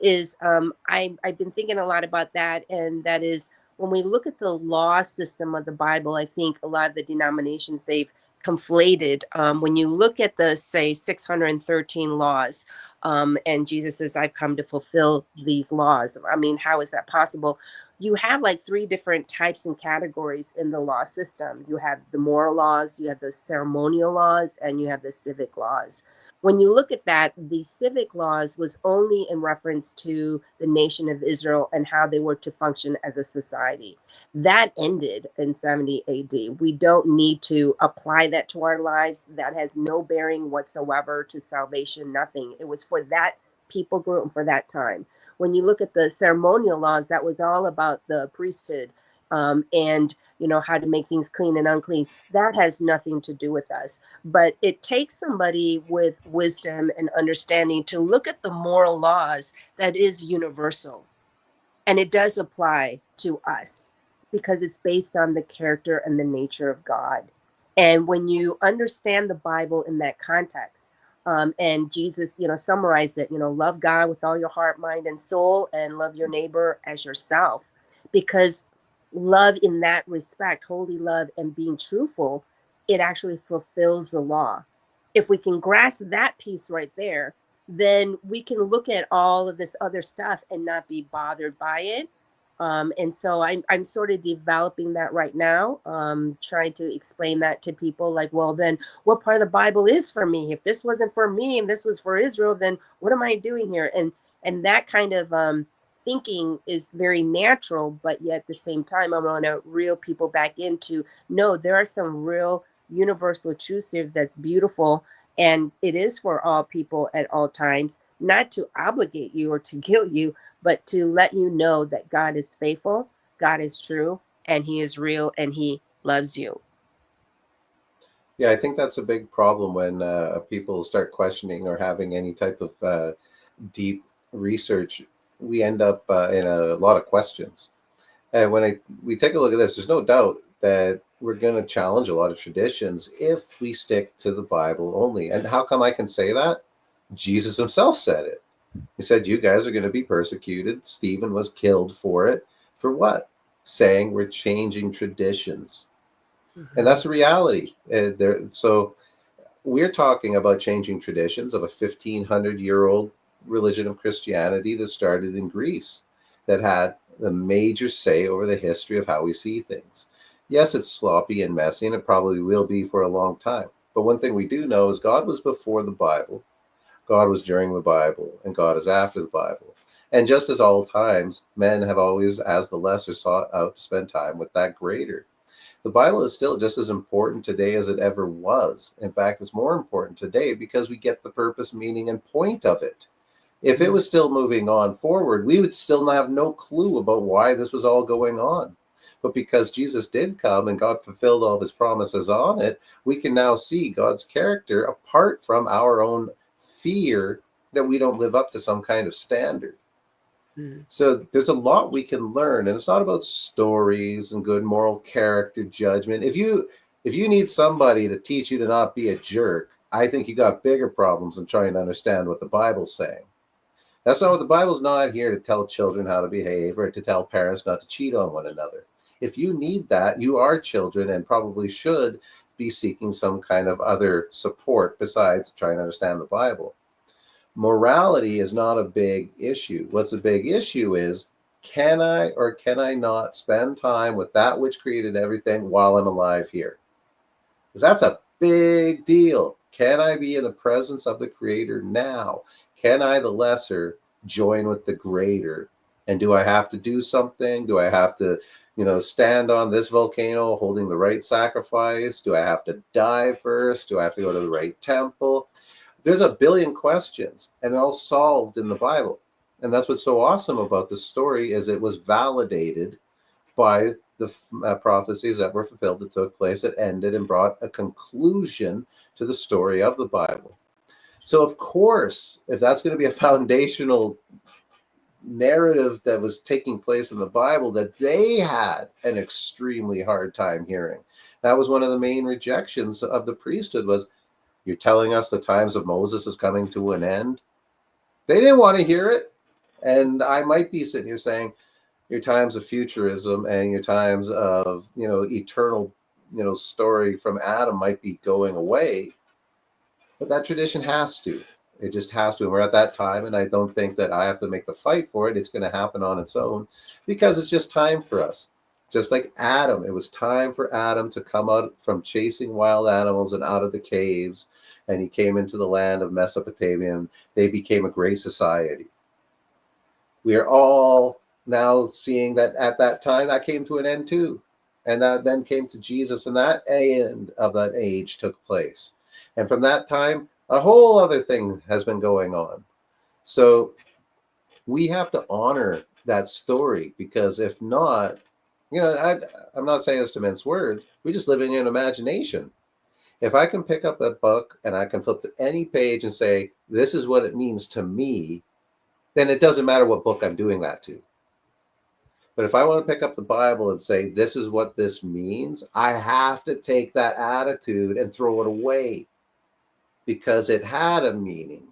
is I've been thinking a lot about that, and that is when we look at the law system of the Bible. I think a lot of the denominations, they've conflated. When you look at the, say, 613 laws, and Jesus says, I've come to fulfill these laws. I mean, how is that possible? You have like 3 different types and categories in the law system. You have the moral laws, you have the ceremonial laws, and you have the civic laws. When you look at that, the civic laws was only in reference to the nation of Israel and how they were to function as a society. That ended in 70 AD. We don't need to apply that to our lives. That has no bearing whatsoever to salvation, nothing. It was for that people group and for that time. When you look at the ceremonial laws, that was all about the priesthood, and how to make things clean and unclean. That has nothing to do with us. But it takes somebody with wisdom and understanding to look at the moral laws that is universal, and it does apply to us because it's based on the character and the nature of God. And when you understand the Bible in that context, and Jesus, summarized it, love God with all your heart, mind, and soul, and love your neighbor as yourself. Because love in that respect, holy love and being truthful, it actually fulfills the law. If we can grasp that piece right there, then we can look at all of this other stuff and not be bothered by it. And so I'm sort of developing that right now, trying to explain that to people like, well, then what part of the Bible is for me? If this wasn't for me and this was for Israel, then what am I doing here? And that kind of thinking is very natural, but yet at the same time, I want to reel people back into no, there are some real universal truths here that's beautiful, and it is for all people at all times, not to obligate you or to guilt you, but to let you know that God is faithful, God is true, and He is real, and He loves you. Yeah, I think that's a big problem when people start questioning or having any type of deep research. We end up in a lot of questions. And when we take a look at this, there's no doubt that we're going to challenge a lot of traditions if we stick to the Bible only. And how come I can say that? Jesus himself said it. He said, "You guys are going to be persecuted." Stephen was killed for it. For what? Saying we're changing traditions. And Mhm. that's the reality. So we're talking about changing traditions of a 1500-year-old religion of Christianity that started in Greece, that had the major say over the history of how we see things. Yes, it's sloppy and messy, and it probably will be for a long time. But one thing we do know is God was before the Bible, God was during the Bible, and God is after the Bible. And just as all times, men have always, as the lesser, sought out to spend time with that greater. The Bible is still just as important today as it ever was. In fact, it's more important today because we get the purpose, meaning, and point of it. If it Mhm. was still moving on forward, we would still have no clue about why this was all going on. But because Jesus did come and God fulfilled all of his promises on it, we can now see God's character apart from our own fear that we don't live up to some kind of standard. Mhm. So there's a lot we can learn, and it's not about stories and good moral character judgment. If you need somebody to teach you to not be a jerk, I think you got bigger problems than trying to understand what the Bible's saying. That's not what the Bible's not here to tell children how to behave or to tell parents not to cheat on one another. If you need that, you are children and probably should be seeking some kind of other support besides trying to understand the Bible. Morality is not a big issue. What's a big issue is, can I or can I not spend time with that which created everything while I'm alive here? Because that's a big deal. Can I be in the presence of the Creator now? Can I, the lesser, join with the greater? And do I have to do something? Do I have to, stand on this volcano holding the right sacrifice? Do I have to die first? Do I have to go to the right temple? There's a billion questions, and they're all solved in the Bible. And that's what's so awesome about this story is it was validated by the prophecies that were fulfilled, that took place, that ended and brought a conclusion to the story of the Bible. So, of course, if that's going to be a foundational narrative that was taking place in the Bible that they had an extremely hard time hearing, that was one of the main rejections of the priesthood was, you're telling us the times of Moses is coming to an end? They didn't want to hear it. And I might be sitting here saying, your times of futurism and your times of eternal story from Adam might be going away, but that tradition has to. It just has to. And we're at that time, and I don't think that I have to make the fight for it. It's going to happen on its own because it's just time for us. Just like Adam, it was time for Adam to come out from chasing wild animals and out of the caves, and he came into the land of Mesopotamia, and they became a great society. We are all now seeing that at that time that came to an end too. And that then came to Jesus, and that end of that age took place. And from that time, a whole other thing has been going on. So we have to honor that story because if not, I'm not saying this to mince words, we just live in an imagination. If I can pick up a book and I can flip to any page and say, this is what it means to me, then it doesn't matter what book I'm doing that to. But if I want to pick up the Bible and say, this is what this means, I have to take that attitude and throw it away because it had a meaning.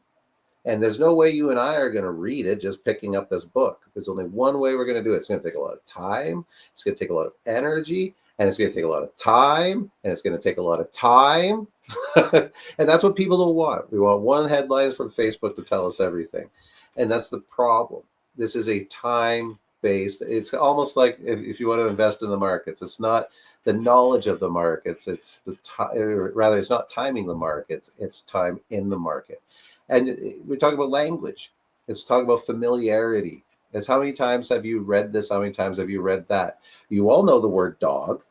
And there's no way you and I are going to read it just picking up this book. There's only one way we're going to do it. It's going to take a lot of time. It's going to take a lot of energy. And it's going to take a lot of time. And it's going to take a lot of time. And that's what people don't want. We want one headlines from Facebook to tell us everything. And that's the problem. This is a time based, it's almost like if you want to invest in the markets, it's not the knowledge of the markets, it's the time, rather, it's not timing the markets, it's time in the market. And we're talking about language, it's talking about familiarity. It's how many times have you read this? How many times have you read that? You all know the word dog,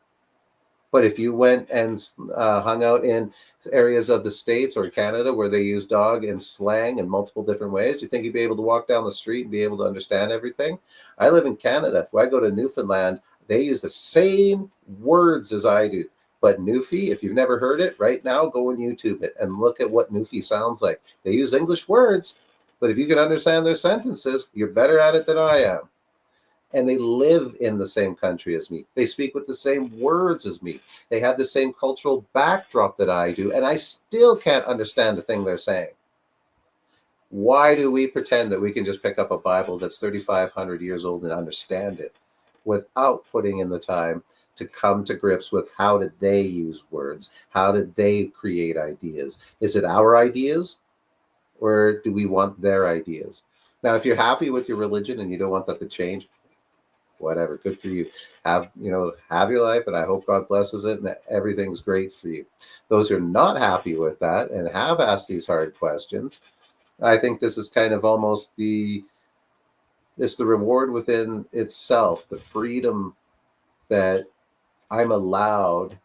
but if you went and hung out in areas of the States or Canada where they use dog in slang in multiple different ways, do you think you'd be able to walk down the street and be able to understand everything? I live in Canada. If I go to Newfoundland, they use the same words as I do. But Newfie, if you've never heard it, right now go and YouTube it and look at what Newfie sounds like. They use English words, but if you can understand their sentences, you're better at it than I am. And they live in the same country as me. They speak with the same words as me. They have the same cultural backdrop that I do, and I still can't understand a thing they're saying. Why do we pretend that we can just pick up a Bible that's 3,500 years old and understand it without putting in the time to come to grips with how did they use words? How did they create ideas? Is it our ideas, or do we want their ideas? Now, if you're happy with your religion and you don't want that to change, whatever, good for you. Have your life, and I hope God blesses it and that everything's great for you. Those who are not happy with that and have asked these hard questions, I think this is kind of almost the reward within itself, the freedom that I'm allowed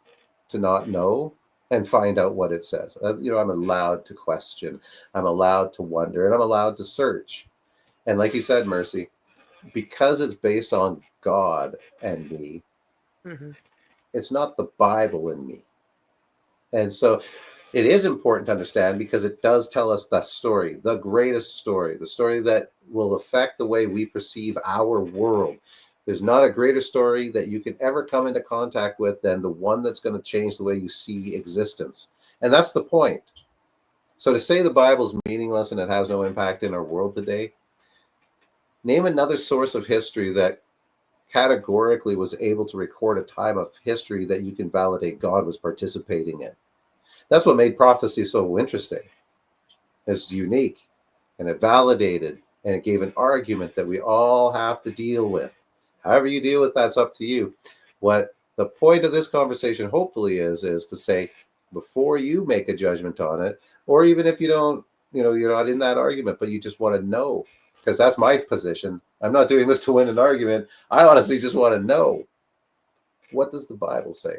to not know and find out what it says. I'm allowed to question, I'm allowed to wonder, and I'm allowed to search. And like you said, Mercy, because it's based on God and me, Mm-hmm. it's not the Bible in me. And so it is important to understand because it does tell us the story, the greatest story, the story that will affect the way we perceive our world. There's not a greater story that you can ever come into contact with than the one that's going to change the way you see existence. And that's the point. So to say the Bible's meaningless and it has no impact in our world today, name another source of history that categorically was able to record a time of history that you can validate God was participating in. That's what made prophecy so interesting. It's unique, and it validated, and it gave an argument that we all have to deal with. However you deal with that's up to you. What the point of this conversation hopefully is to say, before you make a judgment on it, or even if you don't, you're not in that argument, but you just want to know, because that's my position. I'm not doing this to win an argument. I honestly just want to know, what does the Bible say?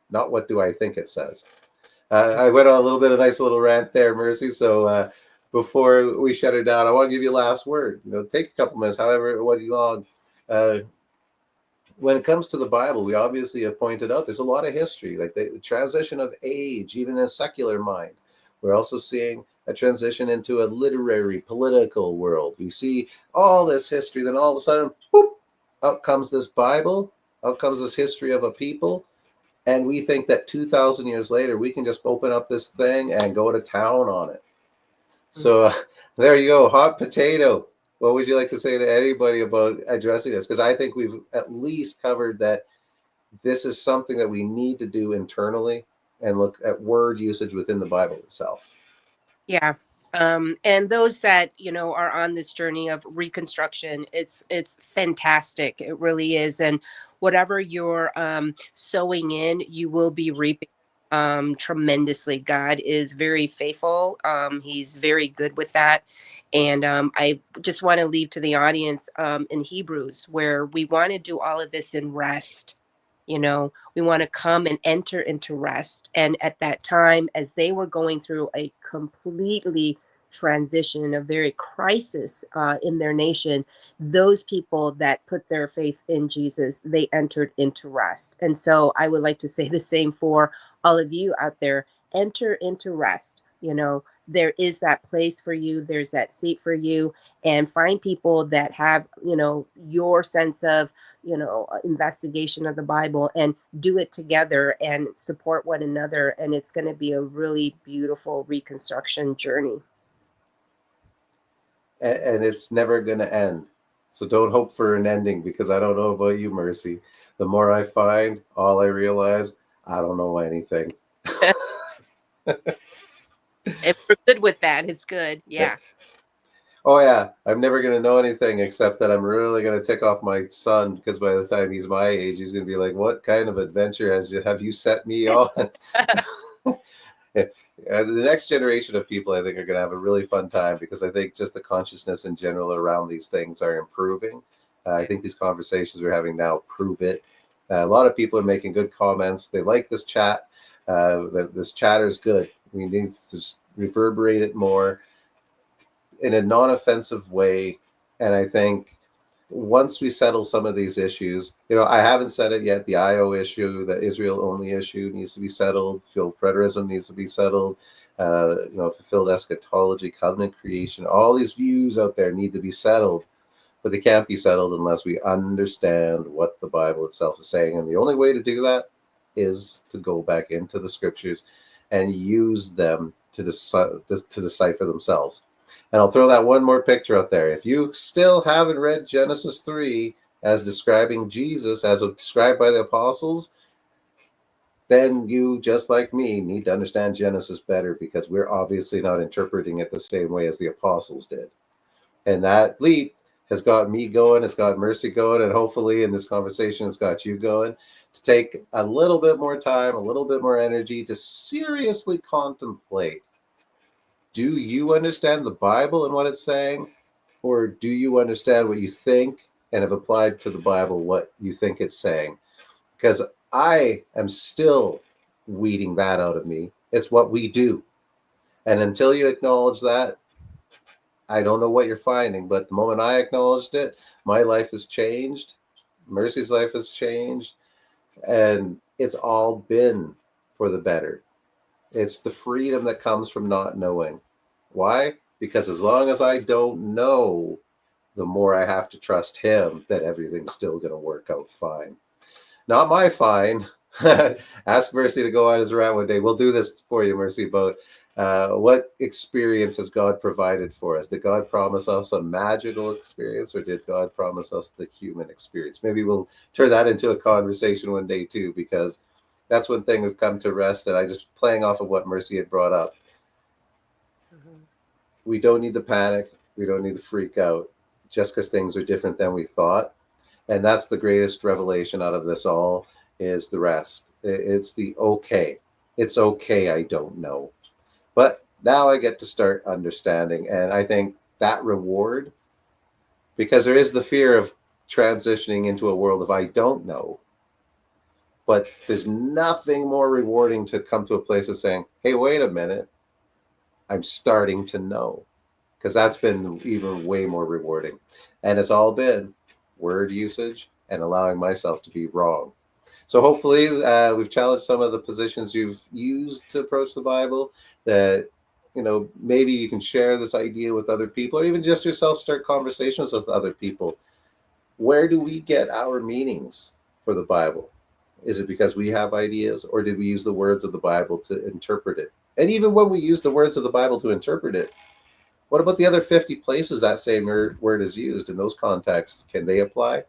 Not what do I think it says. I went on a little bit of a nice little rant there, Mercy. So before we shut it down, I want to give you a last word. Take a couple minutes, however, what you long. Uh, when it comes to the Bible, we obviously have pointed out there's a lot of history, like the transition of age, even in a secular mind. We're also seeing a transition into a literary, political world. We see all this history, then all of a sudden, boop, out comes this Bible, out comes this history of a people, and we think that 2,000 years later we can just open up this thing and go to town on it. So there you go, hot potato. What would you like to say to anybody about addressing this? Because I think we've at least covered that this is something that we need to do internally and look at word usage within the Bible itself. Yeah. And those that, are on this journey of reconstruction, it's fantastic. It really is. And whatever you're sowing in, you will be reaping tremendously. God is very faithful. He's very good with that. And I just want to leave to the audience in Hebrews, where we want to do all of this in rest. We want to come and enter into rest. And at that time, as they were going through a completely transition, a very crisis in their nation, those people that put their faith in Jesus, they entered into rest. And so I would like to say the same for all of you out there. Enter into rest. There is that place for you, there's that seat for you, and find people that have, your sense of investigation of the Bible, and do it together and support one another. And it's going to be a really beautiful reconstruction journey. And it's never going to end. So don't hope for an ending, because I don't know about you, Mercy. The more I find, all I realize, I don't know anything. If we're good with that, it's good. Yeah. Yeah. Oh yeah, I'm never gonna know anything except that I'm really gonna tick off my son, because by the time he's my age, he's gonna be like, "What kind of adventure have you set me on?" The next generation of people, I think, are going to have a really fun time, because I think just the consciousness in general around these things are improving. I think these conversations we're having now prove it. A lot of people are making good comments. They like this chat. This chatter is good. We need to reverberate it more in a non-offensive way. And I think once we settle some of these issues, I haven't said it yet. The IO issue, the Israel only issue needs to be settled. Field preterism needs to be settled. Fulfilled eschatology, covenant creation, all these views out there need to be settled, but they can't be settled unless we understand what the Bible itself is saying. And the only way to do that is to go back into the scriptures and use them to decipher themselves. And I'll throw that one more picture out there. If you still haven't read Genesis 3 as describing Jesus as described by the apostles, then you, just like me, need to understand Genesis better, because we're obviously not interpreting it the same way as the apostles did. And that leap has got me going, it's got Mercy going, and hopefully in this conversation it's got you going, to take a little bit more time, a little bit more energy to seriously contemplate. Do you understand the Bible and what it's saying? Or do you understand what you think and have applied to the Bible what you think it's saying? Because I am still weeding that out of me. It's what we do. And until you acknowledge that, I don't know what you're finding. But the moment I acknowledged it, my life has changed. Mercy's life has changed. And it's all been for the better. It's the freedom that comes from not knowing. Why? Because as long as I don't know, the more I have to trust him that everything's still going to work out fine. Not my fine. Ask Mercy to go on his rant one day. We'll do this for you, Mercy, about what experience has God provided for us? Did God promise us a magical experience, or did God promise us the human experience? Maybe we'll turn that into a conversation one day too, because that's one thing we've come to rest. And I just playing off of what Mercy had brought up. Mm-hmm. We don't need to panic. We don't need to freak out just because things are different than we thought. And that's the greatest revelation out of this all, is the rest. It's the okay. It's okay, I don't know. But now I get to start understanding. And I think that reward, because there is the fear of transitioning into a world of I don't know. But there's nothing more rewarding to come to a place of saying, hey, wait a minute, I'm starting to know. Because that's been even way more rewarding. And it's all been word usage and allowing myself to be wrong. So hopefully we've challenged some of the positions you've used to approach the Bible, that maybe you can share this idea with other people, or even just yourself start conversations with other people. Where do we get our meanings for the Bible? Is it because we have ideas, or did we use the words of the Bible to interpret it? And even when we use the words of the Bible to interpret it, what about the other 50 places that same word is used in those contexts? Can they apply?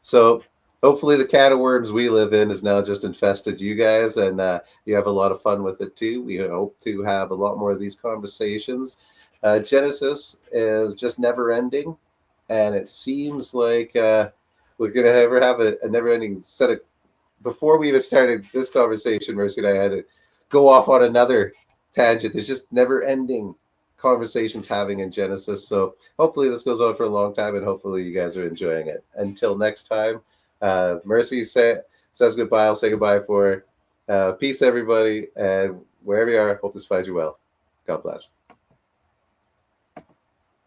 So hopefully the can of worms we live in is now just infested you guys, and you have a lot of fun with it too. We hope to have a lot more of these conversations. Genesis is just never ending, and it seems like we're going to ever have a never ending set of. Before we even started this conversation, Mercy and I had to go off on another tangent. There's just never ending conversations having in Genesis. So hopefully this goes on for a long time, and hopefully you guys are enjoying it. Until next time, Mercy says goodbye. I'll say goodbye for peace, everybody. And wherever you are, hope this finds you well. God bless.